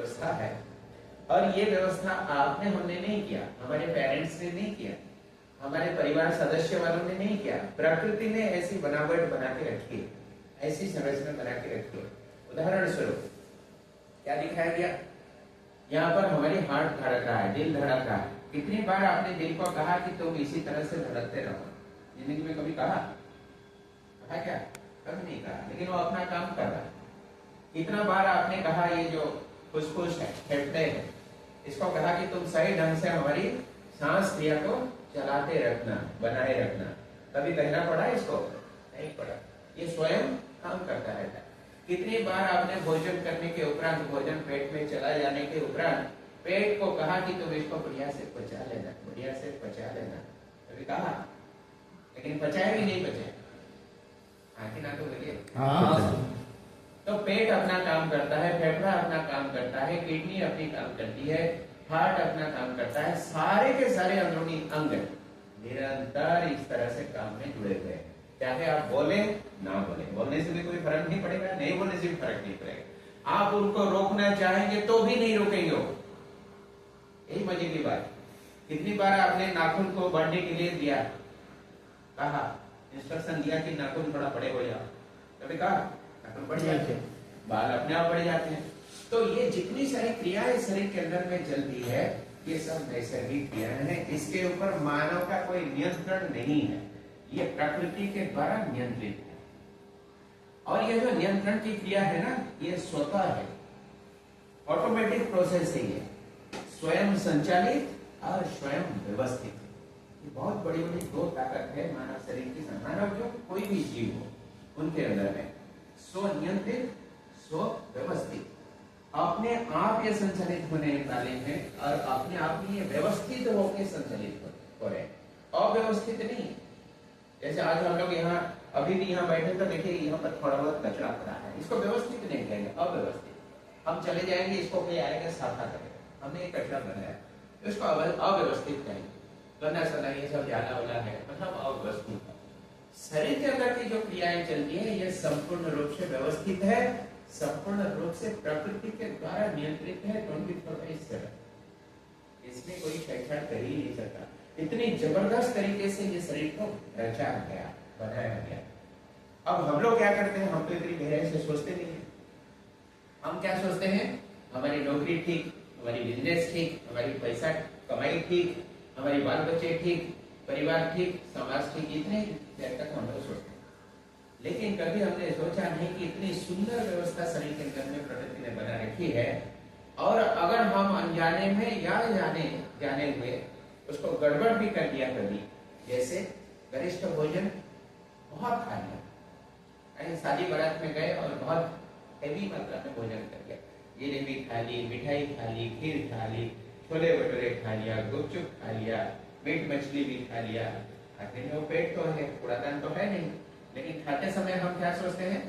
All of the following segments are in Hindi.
व्यवस्था है, और ये व्यवस्था आपने हमने नहीं किया, हमारे पेरेंट्स ने नहीं किया, हमारे परिवार सदस्य वालों ने नहीं किया, प्रकृति ने ऐसी बनावट बना के रखी, ऐसी संरचना बना के रखी। उदाहरण स्वरूप क्या दिखाया गया, यहाँ पर हमारी हार्ट धड़क रहा है, दिल धड़क रहा है। कितनी बार आपने दिल को कहा कि तुम इसी तरह से धड़कते रहो? जिंदगी में कभी कहा क्या? कभी नहीं कहा, लेकिन वो अपना काम कर रहा है। कितना बार आपने कहा ये जो फुसफुस है, फेफड़े है, इसको कहा कि तुम सही ढंग से हमारी सांस क्रिया को चलाते रखना, बनाए रखना? कभी कहना पड़ा इसको? नहीं पड़ा। ये स्वयं काम करता रहता है। कितनी बार आपने भोजन करने के उपरांत, भोजन पेट में चला जाने के उपरांत पेट को कहा कि तुम इसको बढ़िया से पचा लेना, बढ़िया से पचा लेना? कभी कहा? लेकिन पचाया भी नहीं पचाया? आखिर ना तो बोलिए। तो पेट अपना काम करता है, फेफड़ा अपना काम करता है, किडनी अपनी काम करती है, हार्ट अपना काम करता है, सारे के सारे अंदरूनी अंग निरंतर इस तरह से काम में जुड़े हुए हैं। चाहे आप बोले ना बोले, बोलने से भी कोई फर्क नहीं पड़ेगा, नहीं बोलने से भी फर्क नहीं पड़ेगा। आप उनको रोकना चाहेंगे तो भी नहीं रोकेंगे वो। यही मजे की बात। कितनी बार आपने नाखून को बढ़ने के लिए दिया, कहा, इंस्ट्रक्शन दिया कि नाखून थोड़ा बड़े हो जाओ? कभी कहा? नाखून बढ़ जाते हैं, बाल अपने आप बढ़ जाते हैं। तो ये जितनी सारी क्रियाएं शरीर के अंदर में चलती है, ये सब नैसर्गिक क्रियाएं हैं। इसके ऊपर मानव का कोई नियंत्रण नहीं है, ये प्रकृति के द्वारा नियंत्रित है। और ये जो नियंत्रण की क्रिया है ना, ये स्वतः है, ऑटोमेटिक प्रोसेस है, ये स्वयं संचालित और स्वयं व्यवस्थित। ये बहुत बड़ी बड़ी दो ताकत है मानव शरीर की। मानव जो कोई भी जीव हो, उनके अंदर में स्वनियंत्रित, स्व व्यवस्थित, अपने आप ये संचालित होने वाले हैं, और अपने आप में ये व्यवस्थित होकर संचालित हो रहे हैं, अव्यवस्थित नहीं। जैसे आज हम लोग यहाँ अभी भी यहाँ बैठे तो देखिए यहाँ पर थोड़ा बहुत कचरा पड़ा है, इसको व्यवस्थित नहीं कहेंगे, अव्यवस्थित। हम चले जाएंगे, इसको कोई आएगा साफा करेगा, हमने ये कचरा बनाया, इसको अव्यवस्थित कहेंगे। गन्ना सना ये सब जाला वाला है, मतलब अव्यवस्थित। शरीर के अंदर की जो क्रियाएं चलती है, ये संपूर्ण रूप से व्यवस्थित है, संपूर्ण रूप से प्रकृति के द्वारा नियंत्रित है। 24/7 इसमें कोई छेड़छाड़ कर ही नहीं सकता। इतनी जबरदस्त तरीके से ये शरीर को रचा गया, बनाया गया। अब हम लोग क्या करते हैं? हम तो इतनी गहराई से सोचते नहीं है। हम क्या सोचते हैं? हमारी नौकरी ठीक, हमारी बिजनेस ठीक, हमारी पैसा कमाई ठीक, हमारी बाल बच्चे ठीक, परिवार ठीक, समाज ठीक, इतने देर तक हम लोग सोचते हैं। लेकिन कभी हमने सोचा नहीं कि इतनी सुंदर व्यवस्था शरीर के अंदर में प्रकृति ने बना रखी है, और अगर हम अनजाने में या जाने हुए उसको गड़बड़ भी कर दिया कभी, जैसे गरिष्ठ भोजन बहुत खा लिया, कहीं शादी बारात में गए और बहुत हेवी मात्रा में भोजन कर लिया, जलेबी खा ली, मिठाई खा ली, खीर खा ली, छोले भटूरे खा लिया, गुपचुप खा लिया, मीट मछली भी खा लिया। आखिर में वो पेट तो है, कूड़ादान तो है नहीं, लेकिन खाते समय हम क्या सोचते हैं?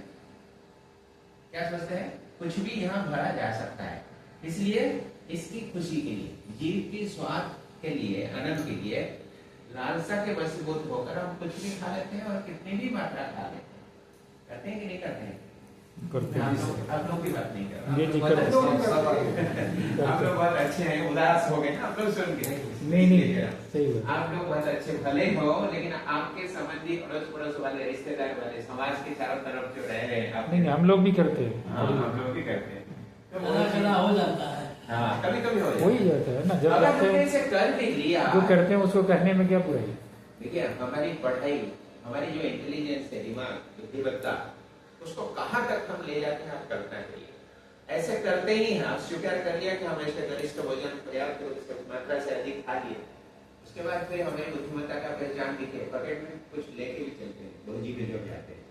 क्या सोचते हैं? कुछ भी यहाँ भरा जा सकता है, इसलिए इसकी खुशी के लिए, जीव की स्वाद के लिए, आनंद के लिए, लालसा के वशीभूत होकर हम कुछ भी खा लेते हैं, और कितनी भी मात्रा खा लेते हैं। करते हैं कि नहीं करते हैं? करते हैं। आप लोग की बात नहीं कर रहा, आप लोग बहुत अच्छे हैं, उदास हो गए ना आप लोग सुन के? नहीं सही बात। आप लोग बहुत अच्छे भले हो, लेकिन आपके संबंधी, अड़ोस पड़ोस वाले, रिश्तेदार वाले, समाज के चारों तरफ जो रह रहे हैं, नहीं हम लोग भी करते हैं। हम लोग भी करते हैं, तो हो जाता है। हाँ, कभी कभी हो ही जाता है ना। जब हमने इसे कर भी लिया, जो करते हैं उसको करने में क्या बुराई? देखिए, हमारी पढ़ाई, हमारी जो इंटेलिजेंस है, दिमाग, बुद्धिमत्ता, उसको कहाँ तक हम ले जाते हैं, आप करना चाहिए। ऐसे करते ही हैं, आप स्वीकार कर लिया कि हम ऐसे गरिष्ठ भोजन पर्याप्त मात्रा से अधिक खा लिए, उसके बाद फिर हमें बुद्धिमत्ता का पहचान दिखे, पॉकेट में कुछ लेके भी चलते हैं, भोजी में जो जाते हैं,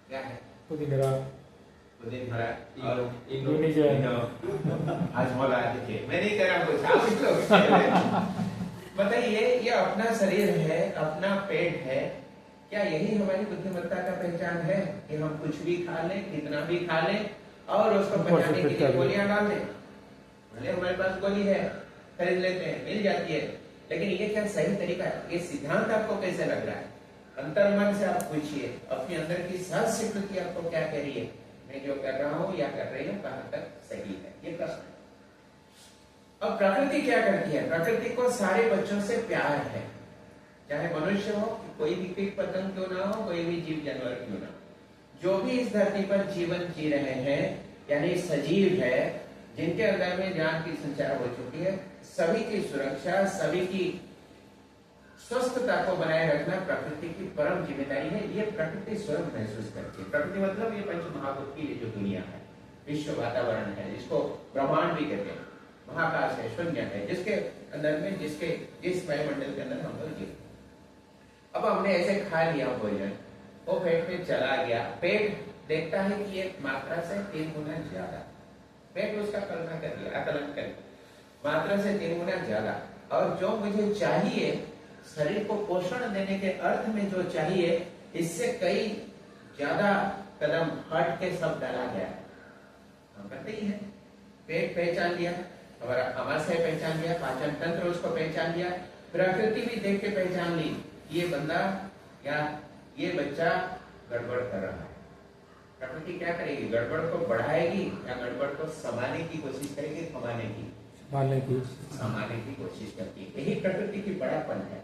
क्या है? मैं नहीं कह रहा कुछ, आप लोग बताइए, ये अपना शरीर है, अपना पेट है, क्या यही हमारी बुद्धिमत्ता का पहचान है कि हम कुछ भी खा लें, कितना भी खा लें, और उसको पचाने के लिए गोलियां डाल दें? भले हमारे पास गोली है, खरीद लेते हैं, मिल जाती है, लेकिन ये क्या सही तरीका है? ये सिद्धांत आपको कैसे लग रहा है? अंतर्मन से आप पूछिए, अपने अंदर की सहज स्वीकृति आपको क्या कह रही है? मैं जो कर रहा हूँ या कर रही हूँ, कहाँ तक सही है? ये प्रश्न है। अब प्रकृति क्या करती है? प्रकृति को सारे बच्चों से प्यार है, चाहे मनुष्य हो, कोई भी कीट पतंग क्यों ना हो, कोई भी जीव जानवर क्यों ना हो, जो भी इस धरती पर जीवन जी रहे हैं, यानी सजीव है, जिनके अंदर में ज्ञान की संचार हो चुकी है, सभी की सुरक्षा, सभी की स्वस्थता को बनाए रखना प्रकृति की परम जिम्मेदारी है। ये प्रकृति स्वयं महसूस करती है। प्रकृति मतलब ये पंच महाभूत की जो दुनिया है, विश्व वातावरण है, जिसको ब्रह्मांड भी कहते हैं, महाकाश है, शून्य है, जिसके अंदर में जिस वायुमंडल के अंदर हम लोग जीते। अब हमने ऐसे खा लिया भोजन, वो पेट में चला गया, पेट देखता है कि एक मात्रा से 3 गुना ज्यादा, पेट उसका कल्पना कर दिया, आकलन कर दिया, मात्रा से 3 गुना ज्यादा, और जो मुझे चाहिए शरीर को पोषण देने के अर्थ में जो चाहिए, इससे कई ज्यादा कदम हट के सब डाला गया। हम करते ही हैं। पेट पहचान लिया, हमारा आमाशय पहचान लिया, पाचन तंत्र उसको पहचान लिया, प्रकृति भी देख के पहचान ली, ये बंदा या ये बच्चा गड़बड़ कर रहा है। प्रकृति क्या करेगी? गड़बड़ को बढ़ाएगी या गड़बड़ को समाने की कोशिश करेगी, समाने की कोशिश करती है। यही प्रकृति की बड़ापन है।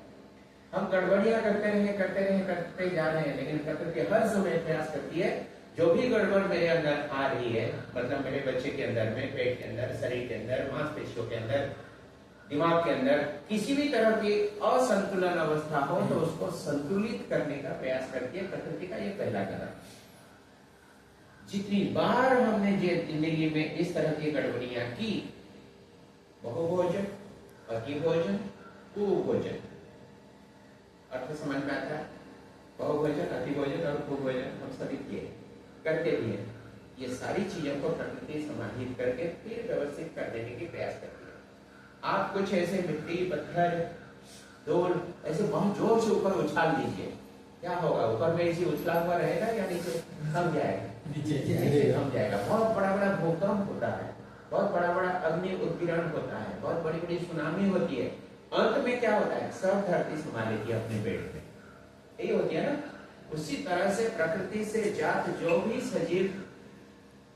हम गड़बड़ियां करते जा रहे हैं, लेकिन प्रकृति हर समय प्रयास करती है, जो भी गड़बड़ मेरे अंदर आ रही है, मतलब मेरे बच्चे के अंदर में, पेट के अंदर, शरीर के अंदर, मांसपेशियों के अंदर, दिमाग के अंदर किसी भी तरह की असंतुलन अवस्था हो, तो उसको संतुलित करने का प्रयास करती है प्रकृति का। ये पहला कदम। जितनी बार हमने जिंदगी में इस तरह की गड़बड़ियां की, बहुभोजन, अतिभोजन, कुभोजन, अर्थ समझ में आता है? बहुभोजन, अतिभोजन और कुभोजन हम सभी किए, करते भी हैं। ये सारी चीजों को प्रकृति समाहित करके फिर व्यवस्थित कर देने की प्रयास करती है। आप कुछ ऐसे मिट्टी, पत्थर, धूल ऐसे बहुत जोर से ऊपर उछाल दीजिए, क्या होगा? ऊपर में इसी उछला हुआ रहेगा या नीचे थम जाएगा? नीचे थम जाएगा। बहुत बड़ा बड़ा भूकंप होता है, बहुत बड़ा बड़ा अग्नि उत्पीड़न होता है, बहुत बड़ी बड़ी सुनामी होती है, अंत में क्या होता है? सब धरती संभाल लेती है अपने पेट में। यही होती है ना। उसी तरह से प्रकृति से जात जो भी सजीव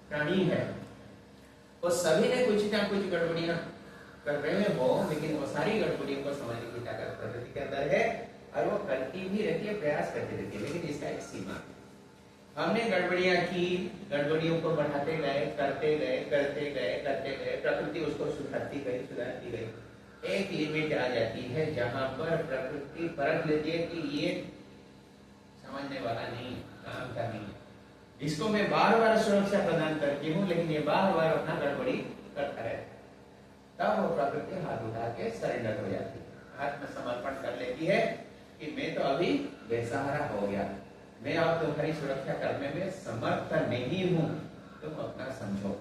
प्राणी है, वो सभी ने कुछ ना कुछ गड़बड़ियां कर रहे हो, लेकिन वो सारी गड़बड़ियों को समझने की ताकत प्रकृति के अंदर है, और वो करती भी रहती है, प्रयास करती रहती है, लेकिन इसका एक सीमा है। हमने गड़बड़ियां की, गड़बड़ियों को बढ़ाते गए, करते गए, प्रकृति उसको सुधारती गई। एक लिमिट आ जाती है जहां पर प्रकृति परख लेती है कि ये समझने वाला नहीं, काम का नहीं, इसको मैं बार बार सुरक्षा प्रदान करती हूँ, लेकिन ये बार बार अपना गड़बड़ी करता रहता है। तब वो प्रकृति हाथ उठा के सरेंडर हो जाती है, आत्मसमर्पण कर लेती है कि मैं तो अभी बेसहारा हो गया, मैं अब तुम्हारी सुरक्षा करने में समर्थ नहीं हूँ, तुम अपना समझो।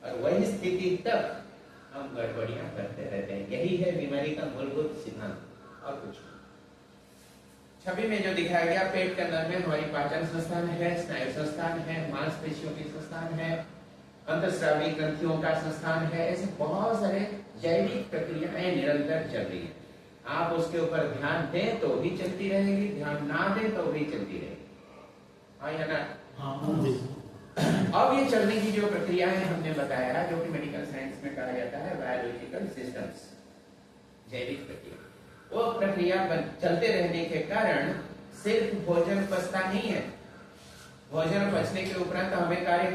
और वही स्थिति तक हम गड़बड़ियां करते रहते हैं। यही है बीमारी का मूलभूत सिद्धांत, और कुछ नहीं। छवि में जो दिखाया गया, पेट के अंदर में हमारी पाचन संस्थान है, स्नायु संस्थान है, मांसपेशियों की संस्थान है, अंतःस्रावी ग्रंथियों का संस्थान है, ऐसे बहुत सारे जैविक प्रक्रियाएं निरंतर चल रही है। आप उसके ऊपर ध्यान दें तो भी चलती रहेगी, ध्यान ना दें तो भी चलती रहेगी। हाँ या ना? अब ये चलने की जो प्रक्रिया है हमने बताया, जो कि मेडिकल साइंस में कहा जाता है बायोलॉजिकल सिस्टम्स, जैविक प्रक्रिया, वो प्रक्रिया चलते रहने के कारण सिर्फ भोजन पचता नहीं है, भोजन पचने के उपरांत हमें कार्य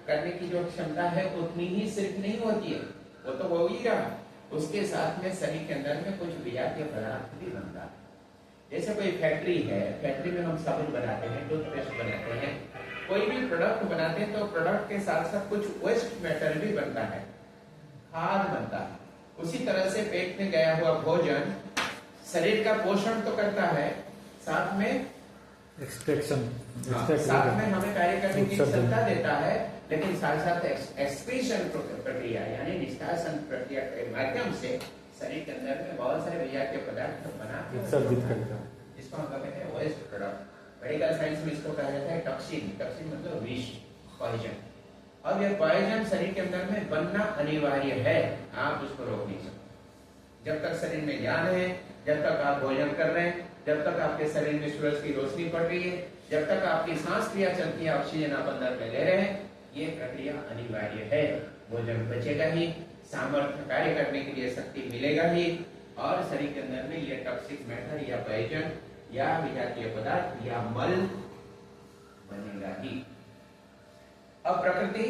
करने की जो क्षमता है उतनी ही सिर्फ नहीं होती है, वो तो हो ही रहा, उसके साथ में शरीर के अंदर में कुछ विजातीय पदार्थ भी बनता है। जैसे कोई फैक्ट्री है, फैक्ट्री में हम साबुन बनाते हैं, टूथपेस्ट बनाते हैं, कोई भी प्रोडक्ट बनाते हैं, तो प्रोडक्ट के साथ साथ कुछ वेस्ट मैटर भी बनता है, खाद बनता है। उसी तरह से पेट में गया हुआ भोजन शरीर का पोषण तो करता है, साथ में साथ में हमें कार्य करने की क्षमता देता है, लेकिन साथ साथ एक्सक्रीशन प्रक्रिया यानी निष्कासन प्रक्रिया के माध्यम से शरीर के अंदर में बहुत सारे विजातीय पदार्थ बना जिसको हम कहते हैं वेस्ट प्रोडक्ट। मेडिकल साइंस में इसको कहा जाता है टॉक्सिन। टॉक्सिन मतलब विष, पॉइजन। अब यह पॉइजन शरीर के अंदर में बनना अनिवार्य है, आप उसको रोक नहीं सकते। जब तक शरीर में जान है, जब तक आप भोजन कर रहे हैं, जब तक आपके शरीर में सूरज की रोशनी पड़ रही है, जब तक आपकी सांस क्रिया चलती है, ऑक्सीजन आप अंदर में ले रहे हैं, ये प्रक्रिया अनिवार्य है। भोजन बचेगा ही, सामर्थ्य कार्य करने के लिए शक्ति मिलेगा ही, और शरीर के अंदर में यह टॉक्सिक मैटर या पॉइजन या विजातीय पदार्थ या मल बनेगा ही। अब प्रकृति